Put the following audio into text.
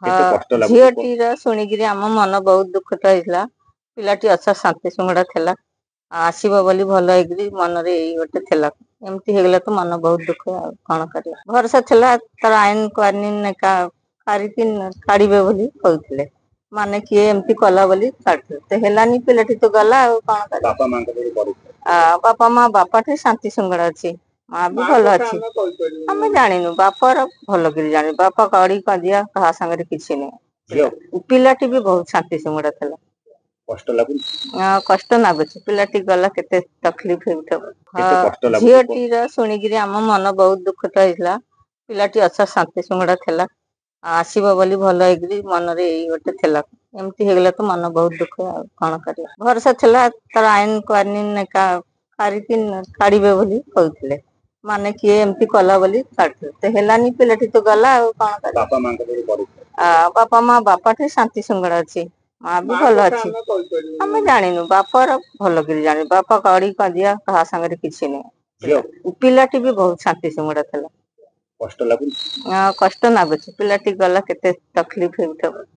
କେତେ କଷ୍ଟ ଲାଗୁଛି ଝିଅଟିର ଶୁଣିକିରି ଆମ ମନ ବହୁତ ଦୁଃଖିତ ହେଇଥିଲା। ପିଲାଟି ଅଛ ଶାନ୍ତି ଶୃଙ୍ଖଳା ଥିଲା। ଆସିବ ବୋଲି ଭଲ ହେଇକିରି ମନରେ ଏଇ ଗୋଟେ ଥିଲା। ଏମିତି ହେଇଗଲା ତ ମନ ବହୁତ ଦୁଃଖ। ଆଉ କଣ କରିବା, ଭରସା ଥିଲା ତାର ଆଇନ କାନୁନ କାଢିବେ ବୋଲି କହୁଥିଲେ। ମାନେ କିଏ ଏମିତି କଲା ବୋଲି ଛାଡିଥିଲେ, ତ ହେଲାନି, ପିଲାଟି ତ ଗଲା ଆଉ କଣ କରିବା। ବାପା ମାଙ୍କ ଠାରୁ ପଡିଛି ବାପାଠି ଶାନ୍ତି ଶୃଙ୍ଖଳା ଅଛି, ମା ବି ଭଲ ଅଛି। ଆମେ ଜାଣିନୁ, ବାପାର ଭଲ କରି ଜାଣିନୁ। ବାପା କଳି କଜିଆ କାହା ସାଙ୍ଗରେ କିଛି ଝିଅ ନାହିଁ। ପିଲାଟି ବି ବହୁତ ଶାନ୍ତି ଶୃଙ୍ଖଳା ଥିଲା। କଷ୍ଟ ଲାଗୁନି? କଷ୍ଟ ଲାଗୁଛି, ପିଲାଟି ଗଲା, କେତେ ତକଲିଫ ହେଉଥିବ। କେତେ କଷ୍ଟ ଲାଗୁଛି ଝିଅଟିର ଶୁଣିକିରି ଆମ ମନ ବହୁତ ଦୁଃଖିତ ହେଇଥିଲା। ପିଲାଟି ଅଛ ଶାନ୍ତି ଶୃଙ୍ଖଳା ଥିଲା। ଆସିବ ବୋଲି ଭଲ ହେଇକିରି ମନରେ ଏଇ ଗୋଟେ ଥିଲା। ଏମିତି ହେଇଗଲା ତ ମନ ବହୁତ ଦୁଃଖ। ଆଉ କଣ କରିବା, ଭରସା ଥିଲା ତାର ଆଇନ କାନୁନ କାଢିବେ ବୋଲି କହୁଥିଲେ। ମାନେ କିଏ ଏମିତି କଲା ବୋଲି ଛାଡିଥିଲେ, ତ ହେଲାନି, ପିଲାଟି ତ ଗଲା ଆଉ କଣ କରିବା। ବାପା ମାଙ୍କ ଠାରୁ ପଡିଛି ବାପାଠି ଶାନ୍ତି ଶୃଙ୍ଖଳା ଅଛି, ମା ବି ଭଲ ଅଛି। ଆମେ ଜାଣିନୁ, ବାପାର ଭଲ କରି ଜାଣିନୁ। ବାପା କଳି କଜିଆ କାହା ସାଙ୍ଗରେ କିଛି ଝିଅ ନାହିଁ। ପିଲାଟି ବି ବହୁତ ଶାନ୍ତି ଶୃଙ୍ଖଳା ଥିଲା। କଷ୍ଟ ଲାଗୁନି? କଷ୍ଟ ଲାଗୁଛି, ପିଲାଟି ଗଲା, କେତେ ତକଲିଫ ହେଉଥିବ।